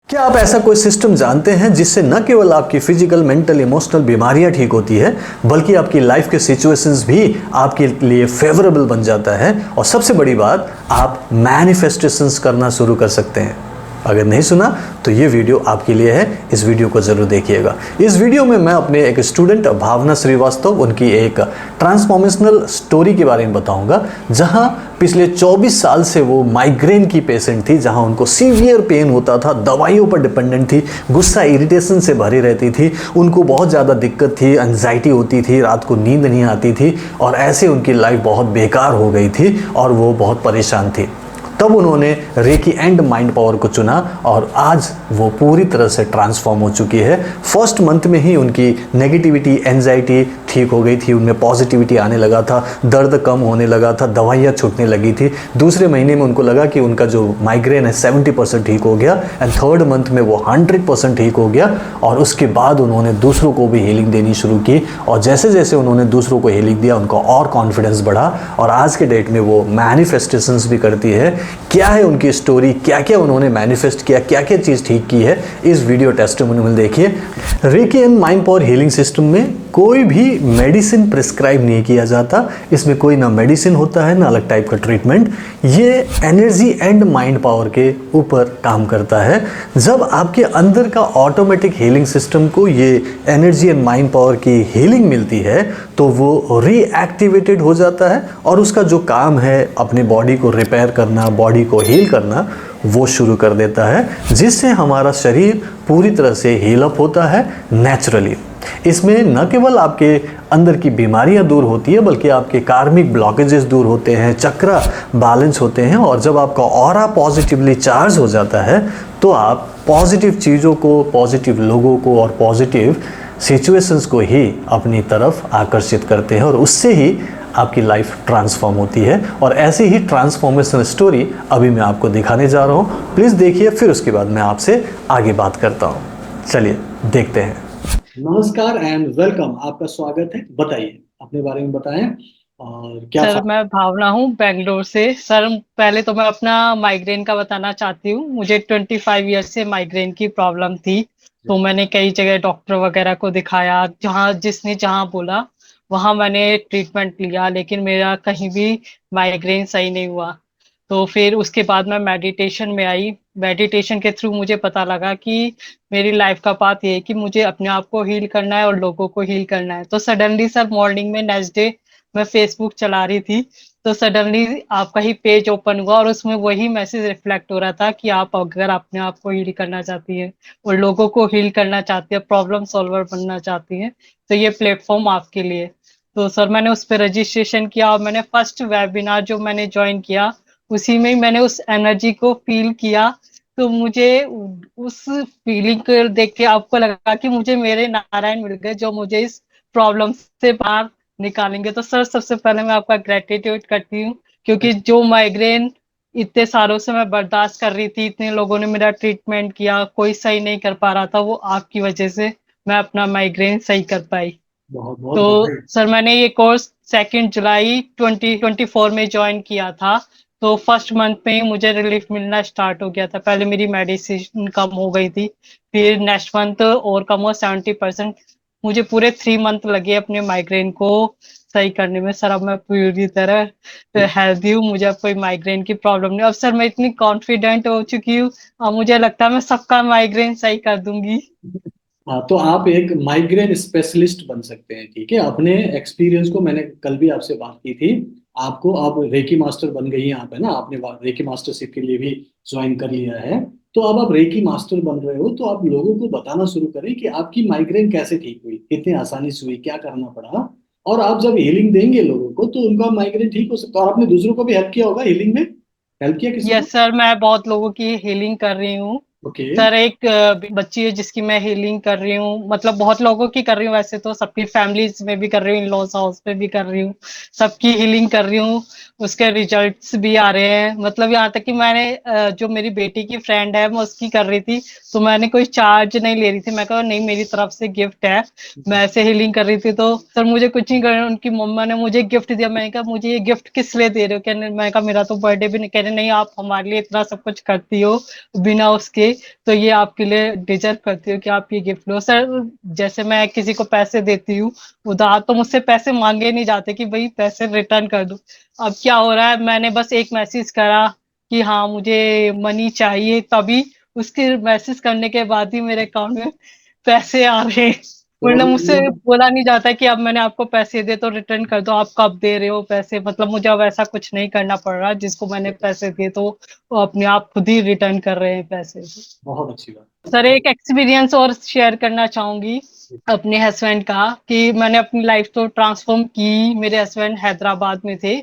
क्या आप ऐसा कोई सिस्टम जानते हैं जिससे न केवल आपकी फिजिकल, मेंटल, इमोशनल बीमारियां ठीक होती है, बल्कि आपकी लाइफ के सिचुएशंस भी आपके लिए फेवरेबल बन जाता है और सबसे बड़ी बात, आप मैनिफेस्टेशंस करना शुरू कर सकते हैं। अगर नहीं सुना तो ये वीडियो आपके लिए है, इस वीडियो को ज़रूर देखिएगा। इस वीडियो में मैं अपने एक स्टूडेंट भावना श्रीवास्तव, उनकी एक ट्रांसफॉर्मेशनल स्टोरी के बारे में बताऊंगा, जहां पिछले 24 साल से वो माइग्रेन की पेशेंट थी, जहां उनको सीवियर पेन होता था, दवाइयों पर डिपेंडेंट थी, गुस्सा इरिटेशन से भरी रहती थी, उनको बहुत ज़्यादा दिक्कत थी, एंजाइटी होती थी, रात को नींद नहीं आती थी और ऐसे उनकी लाइफ बहुत बेकार हो गई थी और वो बहुत परेशान थी। तब उन्होंने रेकी एंड माइंड पावर को चुना और आज वो पूरी तरह से ट्रांसफॉर्म हो चुकी है। फर्स्ट मंथ में ही उनकी नेगेटिविटी, एंजाइटी ठीक हो गई थी, उनमें पॉजिटिविटी आने लगा था, दर्द कम होने लगा था, दवाइयाँ छूटने लगी थी। दूसरे महीने में उनको लगा कि उनका जो माइग्रेन है 70% ठीक हो गया एंड थर्ड मंथ में वो 100% ठीक हो गया। और उसके बाद उन्होंने दूसरों को भी हीलिंग देनी शुरू की और जैसे जैसे उन्होंने दूसरों को हीलिंग दिया, उनका और कॉन्फिडेंस बढ़ा और आज के डेट में वो मैनिफेस्टेशंस भी करती है। क्या है उनकी स्टोरी, क्या क्या उन्होंने मैनिफेस्ट किया, क्या क्या चीज़ ठीक की है, इस वीडियो टेस्टिमोनियल देखिए। Recce and mind power healing system में कोई भी मेडिसिन प्रिस्क्राइब नहीं किया जाता। इसमें कोई ना मेडिसिन होता है ना अलग टाइप का ट्रीटमेंट। ये एनर्जी एंड माइंड पावर के ऊपर काम करता है। जब आपके अंदर का ऑटोमेटिक हीलिंग सिस्टम को ये एनर्जी एंड माइंड पावर की हीलिंग मिलती है तो वो रीएक्टिवेटेड हो जाता है और उसका जो काम है अपनी बॉडी को रिपेयर करना, बॉडी को हील करना, वो शुरू कर देता है, जिससे हमारा शरीर पूरी तरह से हील अप होता है नेचुरली। इसमें न केवल आपके अंदर की बीमारियां दूर होती है, बल्कि आपके कार्मिक ब्लॉकेजेस दूर होते हैं, चक्रा बैलेंस होते हैं और जब आपका ऑरा पॉजिटिवली चार्ज हो जाता है तो आप पॉजिटिव चीज़ों को, पॉजिटिव लोगों को और पॉजिटिव सिचुएशंस को ही अपनी तरफ आकर्षित करते हैं और उससे ही आपकी लाइफ ट्रांसफॉर्म होती है। और ऐसी ही ट्रांसफॉर्मेशन स्टोरी अभी मैं आपको दिखाने जा रहा हूँ, प्लीज़ देखिए, फिर उसके बाद मैं आपसे आगे बात करता हूँ। चलिए देखते हैं। नमस्कार एंड वेलकम, आपका स्वागत है। बताइए, अपने बारे में बताएं और क्या सर मैं भावना हूँ बेंगलोर से। सर पहले तो मैं अपना माइग्रेन का बताना चाहती हूँ। मुझे 25 ईयर से माइग्रेन की प्रॉब्लम थी, तो मैंने कई जगह डॉक्टर वगैरह को दिखाया, जहाँ जिसने जहाँ बोला वहाँ मैंने ट्रीटमेंट लिया, लेकिन मेरा कहीं भी माइग्रेन सही नहीं हुआ। तो फिर उसके बाद मैं मेडिटेशन में आई। मेडिटेशन के थ्रू मुझे पता लगा कि मेरी लाइफ का पाथ ये है कि मुझे अपने आप को हील करना है और लोगों को हील करना है। तो सडनली सर मॉर्निंग में नेक्स्ट डे मैं फेसबुक चला रही थी, तो सडनली आपका ही पेज ओपन हुआ और उसमें वही मैसेज रिफ्लेक्ट हो रहा था कि आप अगर अपने आप को हील करना चाहती है और लोगों को हील करना चाहती है, प्रॉब्लम सॉल्वर बनना चाहती है, तो ये प्लेटफॉर्म आपके लिए। तो सर मैंने उस पर रजिस्ट्रेशन किया और मैंने फर्स्ट वेबिनार जो मैंने ज्वाइन किया, उसी में ही मैंने उस एनर्जी को फील किया। तो मुझे उस फीलिंग को देख के आपको लगा कि मुझे मेरे नारायण मिल गए जो मुझे इस प्रॉब्लम से बाहर निकालेंगे। तो सर सबसे पहले मैं आपका ग्रेटिट्यूड करती हूँ, क्योंकि जो माइग्रेन इतने सालों से मैं बर्दाश्त कर रही थी, इतने लोगों ने मेरा ट्रीटमेंट किया, कोई सही नहीं कर पा रहा था, वो आपकी वजह से मैं अपना माइग्रेन सही कर पाई। बहुत बहुत तो बधाई। सर मैंने ये कोर्स 2 जुलाई 2024 में ज्वाइन किया था। तो फर्स्ट मंथ में ही मुझे रिलीफ मिलना स्टार्ट हो गया था। पहले मेरी मेडिसिन कम हो गई थी, फिर नेक्स्ट मंथ और कम हुआ 70%। मुझे पूरे 3 मंथ लगे अपने माइग्रेन को सही करने में। सर अब मैं पूरी तरह हेल्दी हूँ, मुझे अब कोई माइग्रेन की प्रॉब्लम नहीं। अब सर मैं इतनी कॉन्फिडेंट हो चुकी हूँ, अब मुझे लगता है मैं सबका माइग्रेन सही कर दूंगी। हाँ, तो आप एक माइग्रेन स्पेशलिस्ट बन सकते हैं। ठीक है, अपने एक्सपीरियंस को, मैंने कल भी आपसे बात की थी, आपको आप रेकी मास्टर बन गई हैं आप, है ना, आपने रेकी मास्टरशिप के लिए भी ज्वाइन कर लिया है। तो अब आप रेकी मास्टर बन रहे हो तो आप लोगों को बताना शुरू करें कि आपकी माइग्रेन कैसे ठीक हुई, कितनी आसानी से हुई, क्या करना पड़ा। और आप जब हीलिंग देंगे लोगों को तो उनका माइग्रेन ठीक हो सकता है। और आपने दूसरों को भी हेल्प किया होगा हीलिंग में, हेल्प किया किसी को? यस सर, मैं बहुत लोगों की हीलिंग कर रही हूँ। ओके। सर एक बच्ची है जिसकी मैं हीलिंग कर रही हूँ, मतलब बहुत लोगों की कर रही हूँ, वैसे तो सबकी फैमिलीज में भी कर रही हूँ, इन लॉज हाउस में भी कर रही हूँ, सबकी हीलिंग कर रही हूँ। उसके रिजल्ट्स भी आ रहे हैं। मतलब यहाँ तक कि मैंने जो मेरी बेटी की फ्रेंड है मैं उसकी कर रही थी, तो मैंने कोई चार्ज नहीं ले रही थी। मैं कहा नहीं, मेरी तरफ से गिफ्ट है, मैं ऐसे हीलिंग कर रही थी। तो सर मुझे कुछ नहीं करना, उनकी मम्मा ने मुझे गिफ्ट दिया। मैंने कहा मुझे ये गिफ्ट किस लिए दे रहे हो? कहने, मैं कहा मेरा तो बर्थडे भी नहीं। कहने नहीं, आप हमारे लिए इतना सब कुछ करती हो बिना उसके, थे, तो ये आपके लिए डिजर्व करती हूँ कि आप ये गिफ्ट लो। सर जैसे मैं किसी को पैसे देती हूँ उधार, तो मुझसे पैसे मांगे नहीं जाते कि भाई पैसे रिटर्न कर दो। अब क्या हो रहा है, मैंने बस एक मैसेज करा कि हाँ मुझे मनी चाहिए, तभी उसके मैसेज करने के बाद ही मेरे अकाउंट में पैसे आ रहे हैं। तो वरना मुझसे मतलब बोला नहीं जाता कि अब मैंने आपको पैसे दिए तो रिटर्न कर दो, आप कब दे रहे हो पैसे। मतलब मुझे अब ऐसा कुछ नहीं करना पड़ रहा, जिसको मैंने पैसे दिए तो वो अपने आप खुद ही रिटर्न कर रहे हैं पैसे। बहुत अच्छी बात। सर एक एक्सपीरियंस और शेयर करना चाहूंगी अपने हस्बैंड का, कि मैंने अपनी लाइफ तो ट्रांसफॉर्म की। मेरे हस्बैंड हैदराबाद में थे,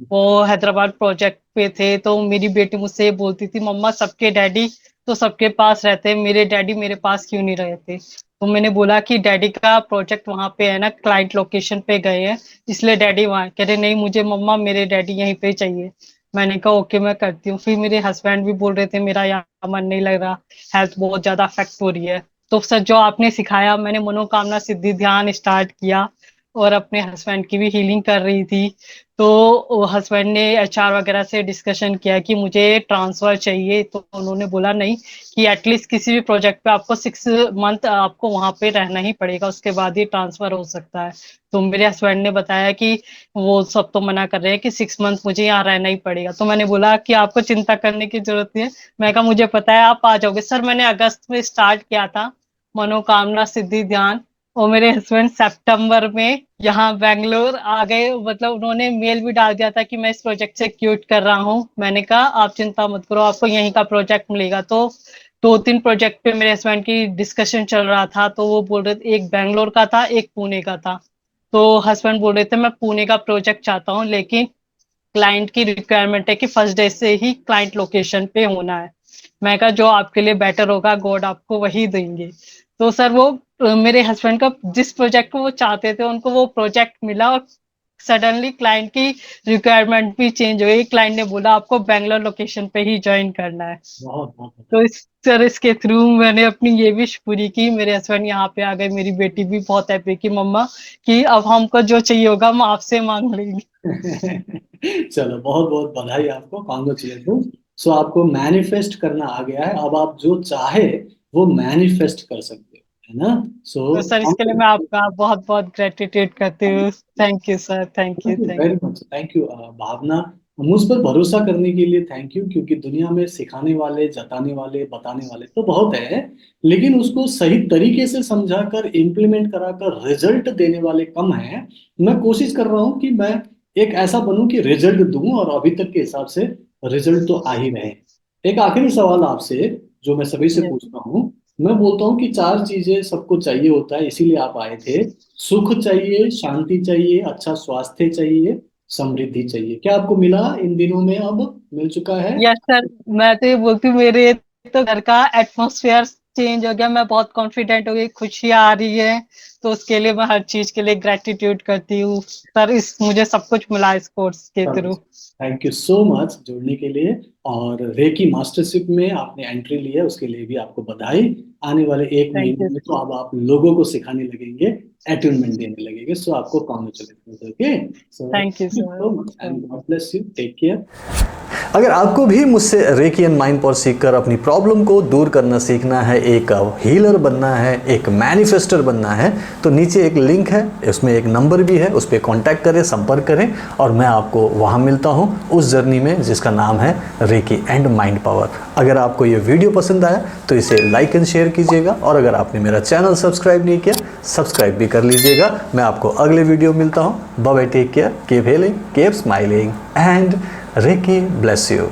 वो हैदराबाद प्रोजेक्ट पे थे, तो मेरी बेटी मुझसे ये बोलती थी, मम्मा सबके डैडी तो सबके पास रहते, मेरे डैडी मेरे पास क्यों नहीं रहते। तो मैंने बोला कि डैडी का प्रोजेक्ट वहां पे है ना, क्लाइंट लोकेशन पे गए हैं, इसलिए डैडी वहां। कह रहे नहीं मुझे मम्मा मेरे डैडी यहीं पे चाहिए। मैंने कहा ओके मैं करती हूँ। फिर मेरे हस्बैंड भी बोल रहे थे मेरा यहाँ मन नहीं लग रहा, हेल्थ बहुत ज्यादा अफेक्ट हो रही है। तो सर जो आपने सिखाया, मैंने मनोकामना सिद्धि ध्यान स्टार्ट किया और अपने हस्बैंड की भी हीलिंग कर रही थी। तो हस्बैंड ने एचआर वगैरह से डिस्कशन किया कि मुझे ट्रांसफर चाहिए, तो उन्होंने बोला नहीं, कि एटलीस्ट किसी भी प्रोजेक्ट पे आपको 6 मंथ आपको वहां पे रहना ही पड़ेगा, उसके बाद ही ट्रांसफर हो सकता है। तो मेरे हस्बैंड ने बताया कि वो सब तो मना कर रहे हैं कि 6 मंथ मुझे यहाँ रहना ही पड़ेगा। तो मैंने बोला कि आपको चिंता करने की जरूरत नहीं है, मैं कहा मुझे पता है आप आ जाओगे। सर मैंने अगस्त में स्टार्ट किया था मनोकामना सिद्धि ध्यान, और मेरे हस्बैंड सितंबर में यहाँ बेंगलोर आ गए। मतलब उन्होंने मेल भी डाल दिया था कि मैं इस प्रोजेक्ट से क्विट कर रहा हूँ। मैंने कहा आप चिंता मत करो, आपको यहीं का प्रोजेक्ट मिलेगा। तो 2-3 प्रोजेक्ट पे मेरे हस्बैंड की डिस्कशन चल रहा था, तो वो बोल रहे थे, एक बेंगलोर का था एक पुणे का था। तो हस्बैंड बोल रहे थे मैं पुणे का प्रोजेक्ट चाहता हूँ, लेकिन क्लाइंट की रिक्वायरमेंट है कि फर्स्ट डे से ही क्लाइंट लोकेशन पे होना है। मैं कहा जो आपके लिए बेटर होगा गॉड आपको वही देंगे। तो सर वो मेरे हस्बैंड का जिस प्रोजेक्ट को वो चाहते थे उनको वो प्रोजेक्ट मिला, और सडनली क्लाइंट की रिक्वायरमेंट भी चेंज हो गई। क्लाइंट ने बोला आपको बैंगलोर लोकेशन पे ही ज्वाइन करना है। बहुत बहुत तो इस सर इसके थ्रू मैंने अपनी ये विश पूरी की, मेरे हस्बैंड यहाँ पे आ गए। मेरी बेटी भी बहुत हैप्पी कि मम्मा कि अब हमको जो चाहिए होगा हम आपसे मांग लेंगे। चलो बहुत बहुत बधाई आपको, कॉन्ग्रेचुलेशन। सो आपको मैनिफेस्ट करना आ गया है, अब आप जो चाहे वो मैनिफेस्ट कर सकते हो, है ना। तो सो सर इसके लिए मैं आपका बहुत बहुत ग्रेटिट्यूड करती हूँ। Thank you sir, thank you thank you thank very much, thank you Bhavna. मुझ पर भरोसा करने के लिए थैंक यू, क्योंकि दुनिया में सिखाने वाले, जताने वाले, बताने वाले तो बहुत है, लेकिन उसको सही तरीके से समझाकर, इम्प्लीमेंट कराकर रिजल्ट देने वाले कम हैं। मैं कोशिश कर रहा हूँ कि मैं एक ऐसा बनूं कि रिजल्ट दूं, और अभी तक के हिसाब से रिजल्ट तो आ ही रहे। एक आखिरी सवाल आपसे जो मैं सभी से यू। पूछता हूँ। मैं बोलता हूँ कि 4 चीजें सबको चाहिए होता है, इसीलिए आप आए थे। सुख चाहिए, शांति चाहिए, अच्छा स्वास्थ्य चाहिए, समृद्धि चाहिए। क्या आपको मिला इन दिनों में, अब मिल चुका है? यस सर, मैं तो ये बोलती हूँ मेरे तो घर का एटमोसफियर चेंज हो गया, मैं बहुत कॉन्फिडेंट हो गई, खुशियाँ आ रही है। तो उसके लिए मैं हर चीज के लिए ग्रेटिट्यूड करती हूँ सर। इस मुझे सब कुछ मिला इस कोर्स के through. Thank you so much जुड़ने के लिए। और रेकी मास्टरशिप में आपने एंट्री ली है, उसके लिए भी आपको बधाई। आने वाले एक थैंक महीने यू। में तो अब आप लोगों को सिखाने लगेंगे, अटूनमेंट देने लगेंगे। सो आपको congratulation. Okay, so thank you thank you so much sir. And god bless you, take care. अगर आपको भी मुझसे रेकी एंड माइंड पावर सीखकर अपनी प्रॉब्लम को दूर करना सीखना है, एक हीलर बनना है, एक मैनिफेस्टर बनना है, तो नीचे एक लिंक है, उसमें एक नंबर भी है, उस पर कॉन्टैक्ट करें, संपर्क करें, और मैं आपको वहाँ मिलता हूँ उस जर्नी में जिसका नाम है रेकी एंड माइंड पावर। अगर आपको ये वीडियो पसंद आया तो इसे लाइक एंड शेयर कीजिएगा, और अगर आपने मेरा चैनल सब्सक्राइब नहीं किया, सब्सक्राइब भी कर लीजिएगा। मैं आपको अगले वीडियो मिलता हूँ। Bye bye, take care, keep healing, keep smiling, and Reiki bless you.